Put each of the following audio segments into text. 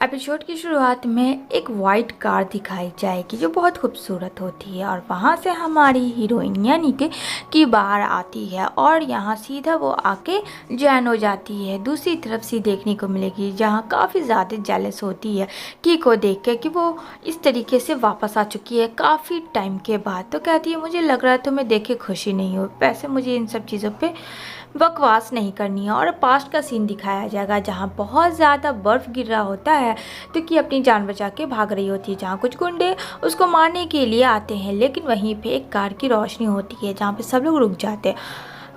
Episode की शुरुआत में एक वाइट कार दिखाई जाएगी जो बहुत खूबसूरत होती है और वहाँ से हमारी हीरोइन यानी कि की बाहर आती है और यहाँ सीधा वो आके जैन हो जाती है। दूसरी तरफ से देखने को मिलेगी जहाँ काफ़ी ज़्यादा जेलस होती है की को देख के कि वो इस तरीके से वापस आ चुकी है काफ़ी टाइम के बाद। तो कहती है मुझे लग रहा है तुम्हें देख के खुशी नहीं हो, वैसे मुझे इन सब चीज़ों पर बकवास नहीं करनी है। और पास्ट का सीन दिखाया जाएगा जहाँ बहुत ज़्यादा बर्फ़ गिर रहा होता है तो कि अपनी जान बचा के भाग रही होती है, जहाँ कुछ गुंडे उसको मारने के लिए आते हैं। लेकिन वहीं पे एक कार की रोशनी होती है जहाँ पे सब लोग रुक जाते हैं।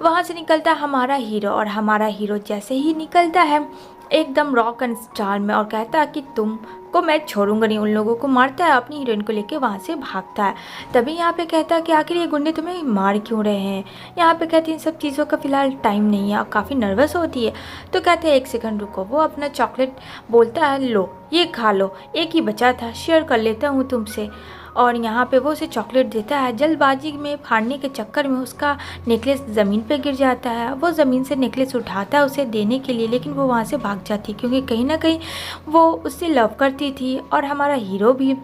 वहाँ से निकलता है हमारा हीरो और हमारा हीरो जैसे ही निकलता है एकदम रॉक एंड स्टार में और कहता है कि तुम को मैं छोड़ूंगा नहीं। उन लोगों को मारता है, अपनी हीरोइन को लेके वहाँ से भागता है। तभी यहाँ पे कहता है कि आखिर ये गुंडे तुम्हें मार क्यों रहे हैं। यहाँ पे कहती है इन सब चीज़ों का फ़िलहाल टाइम नहीं है और काफ़ी नर्वस होती है। तो कहते हैं एक सेकंड रुको, वो अपना चॉकलेट बोलता है लो ये खा लो, एक ही बचा था शेयर कर लेता हूँ तुमसे। और यहाँ पे वो उसे चॉकलेट देता है। जल्दबाजी में फाड़ने के चक्कर में उसका नेकलेस ज़मीन पे गिर जाता है। वो ज़मीन से नेकलेस उठाता है उसे देने के लिए, लेकिन वो वहाँ से भाग जाती है क्योंकि कहीं ना कहीं वो उससे लव करती थी। और हमारा हीरो भी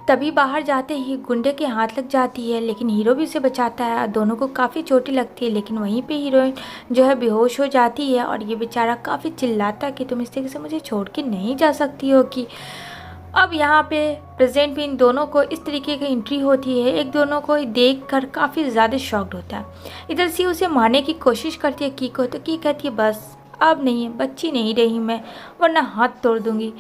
तभी बाहर जाते ही गुंडे के हाथ लग जाती है, लेकिन हीरो भी उसे बचाता है। दोनों को काफ़ी चोटें लगती है, लेकिन वहीं पर हीरोइन जो है बेहोश हो जाती है और ये बेचारा काफ़ी चिल्लाता है कि तुम इस तरीके से मुझे छोड़ के नहीं जा सकती हो कि। अब यहाँ पे प्रेजेंट भी इन दोनों को इस तरीके की एंट्री होती है। एक दोनों को देखकर काफ़ी ज़्यादा शॉक्ड होता है। इधर से उसे मारने की कोशिश करती है की को, तो की कहती है बस अब नहीं है, बच्ची नहीं रही मैं, वरना हाथ तोड़ दूँगी।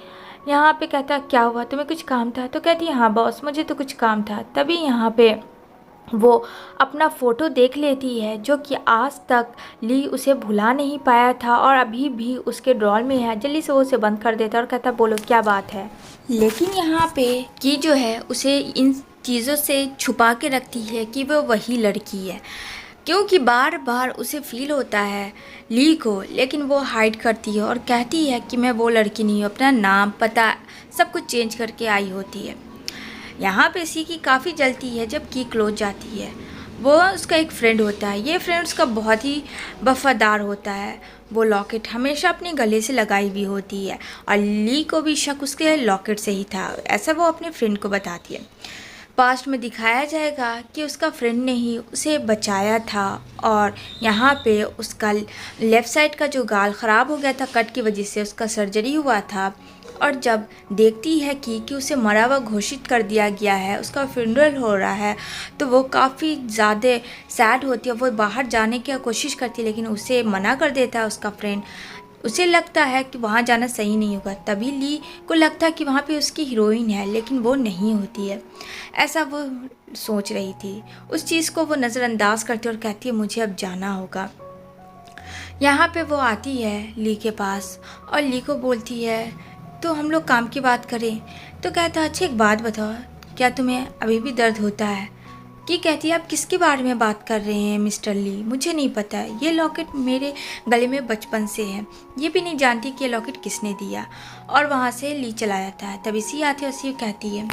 यहाँ पे कहता क्या हुआ, तुम्हें कुछ काम था। तो कहती है हाँ बॉस मुझे तो कुछ काम था। तभी यहाँ पे वो अपना फ़ोटो देख लेती है जो कि आज तक ली उसे भुला नहीं पाया था और अभी भी उसके ड्रॉर में है। जल्दी से वो उसे बंद कर देता है और कहता बोलो क्या बात है। लेकिन यहाँ पे की जो है उसे इन चीज़ों से छुपा के रखती है कि वो वही लड़की है, क्योंकि बार बार उसे फील होता है ली को। लेकिन वो हाइड करती है और कहती है कि मैं वो लड़की नहीं हूँ, अपना नाम पता सब कुछ चेंज करके आई होती है। यहाँ पे सी की काफ़ी जलती है जब की क्लोज जाती है। वो उसका एक फ्रेंड होता है, ये फ्रेंड उसका बहुत ही वफादार होता है। वो लॉकेट हमेशा अपने गले से लगाई हुई होती है और ली को भी शक उसके लॉकेट से ही था, ऐसा वो अपने फ्रेंड को बताती है। पास्ट में दिखाया जाएगा कि उसका फ्रेंड ने ही उसे बचाया था और यहाँ पे उसका लेफ़्ट साइड का जो गाल ख़राब हो गया था कट की वजह से, उसका सर्जरी हुआ था। और जब देखती है कि उसे मरा हुआ घोषित कर दिया गया है, उसका फ्यूनरल हो रहा है, तो वो काफ़ी ज़्यादा सैड होती है। वो बाहर जाने की कोशिश करती है लेकिन उसे मना कर देता है उसका फ्रेंड। उसे लगता है कि वहाँ जाना सही नहीं होगा। तभी ली को लगता है कि वहाँ पे उसकी हीरोइन है, लेकिन वो नहीं होती है, ऐसा वो सोच रही थी। उस चीज़ को वो नज़रअंदाज करती है और कहती है मुझे अब जाना होगा। यहाँ पे वो आती है ली के पास और ली को बोलती है तो हम लोग काम की बात करें। तो कहता है अच्छा एक बात बताओ, क्या तुम्हें अभी भी दर्द होता है। की कहती है आप किसके बारे में बात कर रहे हैं मिस्टर ली, मुझे नहीं पता है। ये लॉकेट मेरे गले में बचपन से है, ये भी नहीं जानती कि ये लॉकेट किसने दिया। और वहाँ से ली चला जाता है। तभी सी आती है और सी कहती है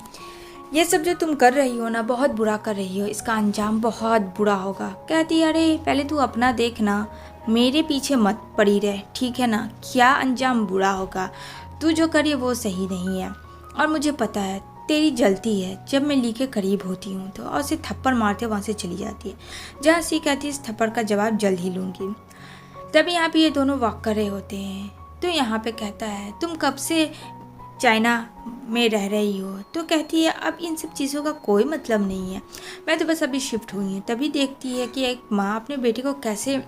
ये सब जो तुम कर रही हो ना बहुत बुरा कर रही हो, इसका अंजाम बहुत बुरा होगा। कहती है अरे पहले तू अपना देखना, मेरे पीछे मत पड़ी रहे ठीक है ना, क्या अंजाम बुरा होगा, तू जो करी वो सही नहीं है और मुझे पता है तेरी जलती है जब मैं ली के करीब होती हूँ तो। और उसे थप्पड़ मारते वहाँ से चली जाती है, जहाँ सी कहती है इस थप्पड़ का जवाब जल्द ही लूँगी। तभी यहाँ पे ये दोनों वॉक कर रहे होते हैं। तो यहाँ पे कहता है तुम कब से चाइना में रह रही हो। तो कहती है अब इन सब चीज़ों का कोई मतलब नहीं है, मैं तो बस अभी शिफ्ट हुई हूँ। तभी देखती है कि एक माँ अपने बेटे को कैसे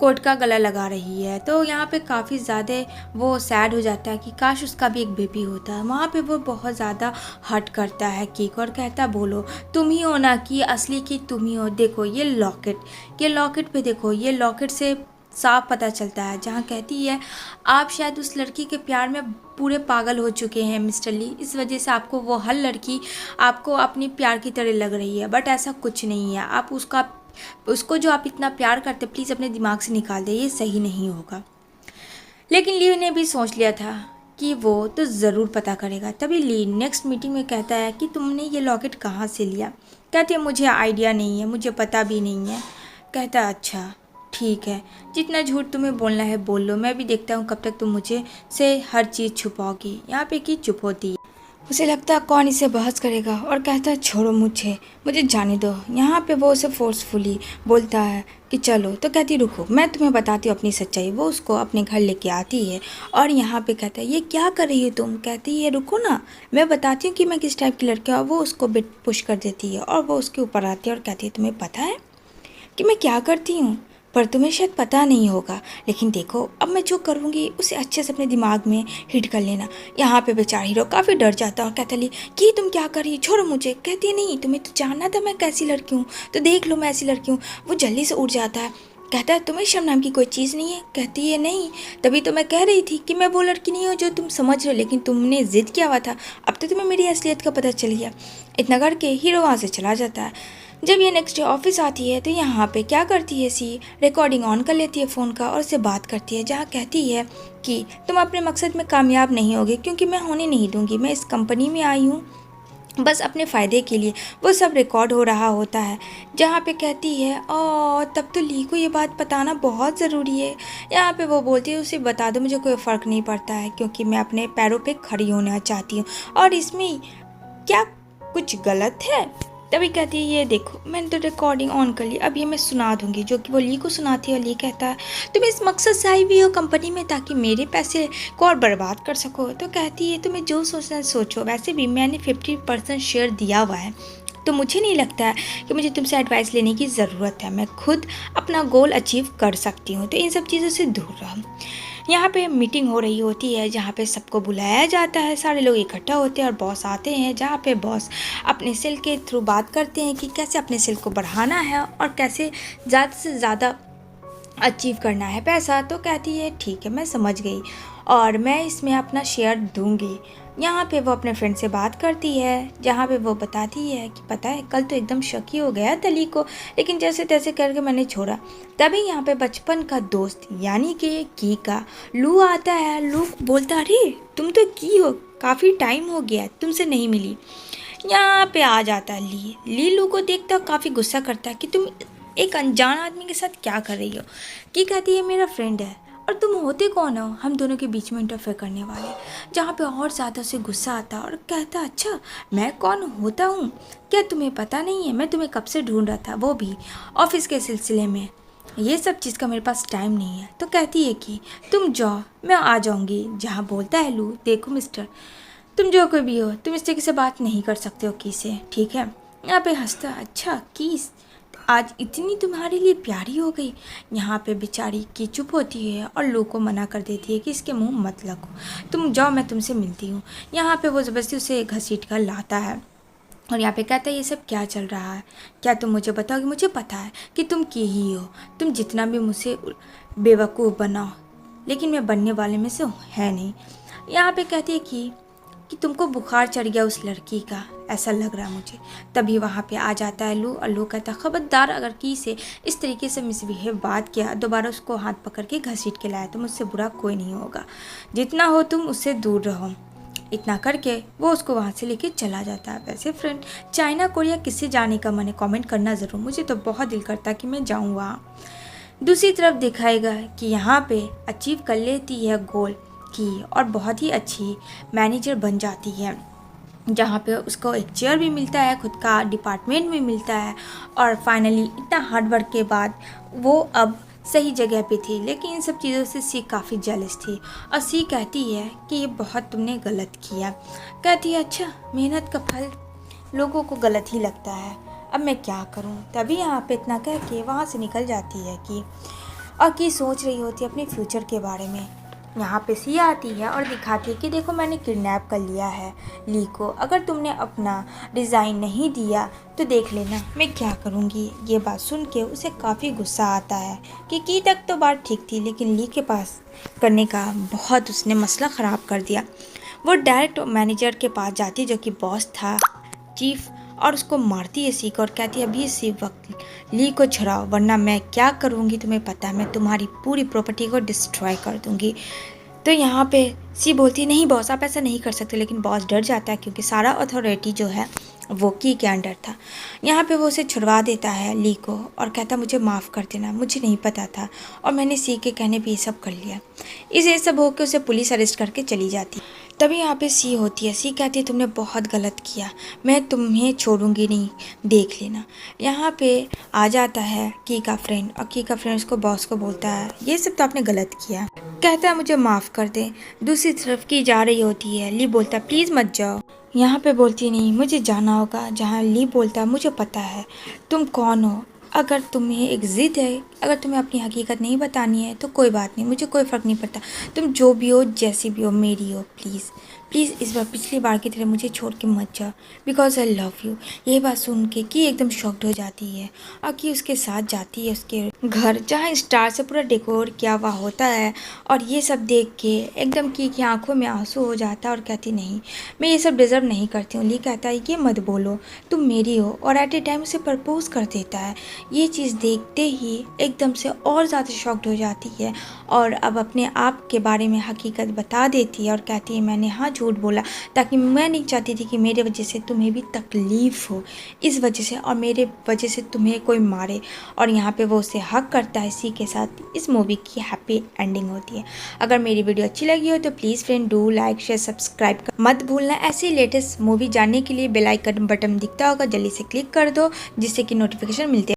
कोट का गला लगा रही है। तो यहाँ पे काफ़ी ज़्यादा वो सैड हो जाता है कि काश उसका भी एक बेबी होता है। वहाँ पे वो बहुत ज़्यादा हर्ट करता है केक और कहता बोलो तुम ही हो ना कि असली की तुम ही हो, देखो ये लॉकेट पे देखो, ये लॉकेट से साफ पता चलता है। जहाँ कहती है आप शायद उस लड़की के प्यार में पूरे पागल हो चुके हैं मिस्टर ली, इस वजह से आपको वो हर लड़की आपको अपनी प्यार की तरह लग रही है, बट ऐसा कुछ नहीं है। आप उसको जो आप इतना प्यार करते प्लीज़ अपने दिमाग से निकाल दे, ये सही नहीं होगा। लेकिन ली ने भी सोच लिया था कि वो तो ज़रूर पता करेगा। तभी ली नेक्स्ट मीटिंग में कहता है कि तुमने ये लॉकेट कहाँ से लिया। कहती है मुझे आइडिया नहीं है, मुझे पता भी नहीं है। कहता है अच्छा ठीक है, जितना झूठ तुम्हें बोलना है बोल लो, मैं भी देखता हूँ कब तक तुम मुझे से हर चीज़ छुपाओगी। यहाँ पे की चुप होती है। उसे लगता है कौन इसे बहस करेगा और कहता है छोड़ो मुझे मुझे जाने दो। यहाँ पे वो उसे फोर्सफुली बोलता है कि चलो, तो कहती रुको मैं तुम्हें बताती हूँ अपनी सच्चाई। वो उसको अपने घर लेके आती है और यहाँ पे कहता है ये क्या कर रही हो तुम। कहती है रुको ना, मैं बताती हूँ कि मैं किस टाइप की लड़की हूँ। वो उसको बिट पुश कर देती है और वो उसके ऊपर आती है और कहती है तुम्हें पता है कि मैं क्या करती हूँ, पर तुम्हें शायद पता नहीं होगा, लेकिन देखो अब मैं जो करूँगी उसे अच्छे से अपने दिमाग में हिट कर लेना। यहाँ पे बेचारा हीरो काफ़ी डर जाता है और कहता है कि तुम क्या कर रही, छोड़ो मुझे। कहती है नहीं, तुम्हें तो जानना था मैं कैसी लड़की हूँ, तो देख लो मैं ऐसी लड़की हूँ। वो जल्दी से उठ जाता है, कहता है तुम्हें शर्म नाम की कोई चीज़ नहीं है। कहती है नहीं, तभी तो मैं कह रही थी कि मैं वो लड़की नहीं हूँ जो तुम समझ रहे हो, लेकिन तुमने ज़िद किया हुआ था, अब तो तुम्हें मेरी असलियत का पता चल गया। इतना करके हीरो वहाँ से चला जाता है। जब ये नेक्स्ट डे ऑफिस आती है तो यहाँ पे क्या करती है सी, रिकॉर्डिंग ऑन कर लेती है फ़ोन का और उससे बात करती है, जहाँ कहती है कि तुम अपने मकसद में कामयाब नहीं होगे क्योंकि मैं होने नहीं दूंगी। मैं इस कंपनी में आई हूँ बस अपने फ़ायदे के लिए। वो सब रिकॉर्ड हो रहा होता है, जहाँ पे कहती है और तब तो ली को ये बात बताना बहुत ज़रूरी है। यहाँ पे वो बोलती है उसे बता दो, मुझे कोई फ़र्क नहीं पड़ता है क्योंकि मैं अपने पैरों पे खड़ी होना चाहती हूँ और इसमें क्या कुछ गलत है। तभी कहती है ये देखो मैंने तो रिकॉर्डिंग ऑन कर ली, अब ये मैं सुना दूंगी, जो कि वो ली को सुनाती है। और ली कहता है तुम इस मकसद से आई भी हो कंपनी में ताकि मेरे पैसे को और बर्बाद कर सको। तो कहती है तुम्हें जो सोचना है सोचो, वैसे भी मैंने 50% शेयर दिया हुआ है, तो मुझे नहीं लगता है कि मुझे तुमसे एडवाइस लेने की ज़रूरत है, मैं खुद अपना गोल अचीव कर सकती हूँ, तो इन सब चीज़ों से दूर रहो। यहाँ पे मीटिंग हो रही होती है जहाँ पे सबको बुलाया जाता है, सारे लोग इकट्ठा होते हैं और बॉस आते हैं, जहाँ पे बॉस अपने सेल के थ्रू बात करते हैं कि कैसे अपने सेल को बढ़ाना है और कैसे ज़्यादा से ज़्यादा अचीव करना है पैसा। तो कहती है ठीक है मैं समझ गई और मैं इसमें अपना शेयर दूंगी। यहाँ पे वो अपने फ्रेंड से बात करती है, जहाँ पे वो बताती है कि पता है कल तो एकदम शक ही हो गया तली को, लेकिन जैसे तैसे करके मैंने छोड़ा। तभी यहाँ पे बचपन का दोस्त यानी कि की का लू आता है। लू बोलता अरे तुम तो की हो, काफ़ी टाइम हो गया तुमसे नहीं मिली। यहाँ पे आ जाता है ली लू को देखता काफ़ी गुस्सा करता है कि तुम एक अनजान आदमी के साथ क्या कर रही हो। की कहती है मेरा फ्रेंड है और तुम होते कौन हो हम दोनों के बीच में इंटरफेयर करने वाले। जहाँ पे और ज़्यादा से गुस्सा आता और कहता अच्छा मैं कौन होता हूँ, क्या तुम्हें पता नहीं है, मैं तुम्हें कब से ढूंढ रहा था, वो भी ऑफिस के सिलसिले में, ये सब चीज़ का मेरे पास टाइम नहीं है। तो कहती है कि तुम जाओ मैं आ जाऊँगी। जहाँ बोलता है लू देखो मिस्टर तुम जो कोई भी हो तुम इस तरीके से बात नहीं कर सकते हो की से, ठीक है। यहाँ पे हंसता अच्छा की आज इतनी तुम्हारे लिए प्यारी हो गई। यहाँ पे बेचारी की चुप होती है और लू को मना कर देती है कि इसके मुंह मत लगो, तुम जाओ मैं तुमसे मिलती हूँ। यहाँ पे वो ज़बरदस्ती उसे घसीट कर लाता है और यहाँ पे कहता है ये सब क्या चल रहा है, क्या तुम मुझे बताओगे। मुझे पता है कि तुम की ही हो, तुम जितना भी मुझसे बेवकूफ़ बनाओ लेकिन मैं बनने वाले में से है नहीं। यहाँ पे कहती है कि तुमको बुखार चढ़ गया उस लड़की का, ऐसा लग रहा मुझे। तभी वहाँ पे आ जाता है लू और लू कहता खबरदार अगर की से इस तरीके से मिसबिहेव बात किया, दोबारा उसको हाथ पकड़ के घसीट के लाया तो मुझसे बुरा कोई नहीं होगा, जितना हो तुम उससे दूर रहो। इतना करके वो उसको वहाँ से लेके चला जाता है। वैसे फ्रेंड चाइना कोरिया किससे जाने का मन है कमेंट करना ज़रूर, मुझे तो बहुत दिल करता कि मैं जाऊँ वहाँ। दूसरी तरफ दिखाएगा कि यहाँ पे अचीव कर लेती है गोल की और बहुत ही अच्छी मैनेजर बन जाती है, जहाँ पे उसको एक चेयर भी मिलता है, खुद का डिपार्टमेंट भी मिलता है और फाइनली इतना हार्ड वर्क के बाद वो अब सही जगह पे थी। लेकिन इन सब चीज़ों से सी काफ़ी जेलस थी और सी कहती है कि ये बहुत तुमने गलत किया। कहती है अच्छा मेहनत का फल लोगों को गलत ही लगता है, अब मैं क्या करूं। तभी यहाँ पे इतना कह के वहाँ से निकल जाती है कि और की सोच रही होती है अपने फ्यूचर के बारे में। यहाँ पे सी आती है और दिखाती है कि देखो मैंने किडनैप कर लिया है ली को, अगर तुमने अपना डिज़ाइन नहीं दिया तो देख लेना मैं क्या करूँगी। ये बात सुन के उसे काफ़ी गुस्सा आता है कि की तक तो बात ठीक थी लेकिन ली के पास करने का बहुत उसने मसला ख़राब कर दिया। वो डायरेक्ट मैनेजर के पास जाती है जो कि बॉस था चीफ, और उसको मारती है सी को और कहती है अभी इसी वक्त ली को छुड़ाओ वरना मैं क्या करूँगी तुम्हें पता है, मैं तुम्हारी पूरी प्रॉपर्टी को डिस्ट्रॉय कर दूँगी। तो यहाँ पे सी बोलती नहीं बॉस आप ऐसा नहीं कर सकते, लेकिन बॉस डर जाता है क्योंकि सारा अथॉरिटी जो है वो की के अंडर था। यहाँ पे वो उसे छुड़वा देता है ली को और कहता मुझे माफ़ कर देना, मुझे नहीं पता था और मैंने सी के कहने पे ये सब कर लिया। इसे सब होकर उसे पुलिस अरेस्ट करके चली जाती। तभी यहाँ पे सी होती है। सी कहती है तुमने बहुत गलत किया, मैं तुम्हें छोड़ूंगी नहीं, देख लेना। यहाँ पे आ जाता है की का फ्रेंड और की का फ्रेंड उसको बॉस को बोलता है ये सब तो आपने गलत किया, कहता है मुझे माफ़ कर दे। दूसरी तरफ की जा रही होती है। ली बोलता है प्लीज़ मत जाओ। यहाँ पे बोलती नहीं मुझे जाना होगा। जहाँ ली बोलता है मुझे पता है तुम कौन हो, अगर तुम्हें एक ज़िद है, अगर तुम्हें अपनी हकीकत नहीं बतानी है तो कोई बात नहीं, मुझे कोई फ़र्क नहीं पड़ता, तुम जो भी हो जैसी भी हो मेरी हो, प्लीज़ प्लीज़ इस बार पिछली बार की तरह मुझे छोड़ के मत जाओ बिकॉज आई लव यू। ये बात सुन के कि एकदम शॉक्ड हो जाती है और कि उसके साथ जाती है उसके घर जहाँ स्टार से पूरा डेकोर किया हुआ होता है और ये सब देख के एकदम की आंखों में आंसू हो जाता है और कहती नहीं मैं ये सब डिज़र्व नहीं करती हूँ। ली कहता है ये मत बोलो तुम मेरी हो और एट ए टाइम उसे प्रपोज कर देता है। ये चीज़ देखते ही एकदम से और ज़्यादा शॉक्ड हो जाती है और अब अपने आप के बारे में हकीकत बता देती है और कहती है मैंने हाँ झूठ बोला ताकि मैं नहीं चाहती थी कि मेरे वजह से तुम्हें भी तकलीफ़ हो इस वजह से और मेरे वजह से तुम्हें कोई मारे। और यहाँ पे वो उसे हक करता है। इसी के साथ इस मूवी की हैप्पी एंडिंग होती है। अगर मेरी वीडियो अच्छी लगी हो तो please friend do like share subscribe मत भूलना। ऐसी लेटेस्ट मूवी जानने के लिए बेल आइकन बटन दिखता होगा जल्दी से क्लिक कर दो जिससे कि नोटिफिकेशन मिलते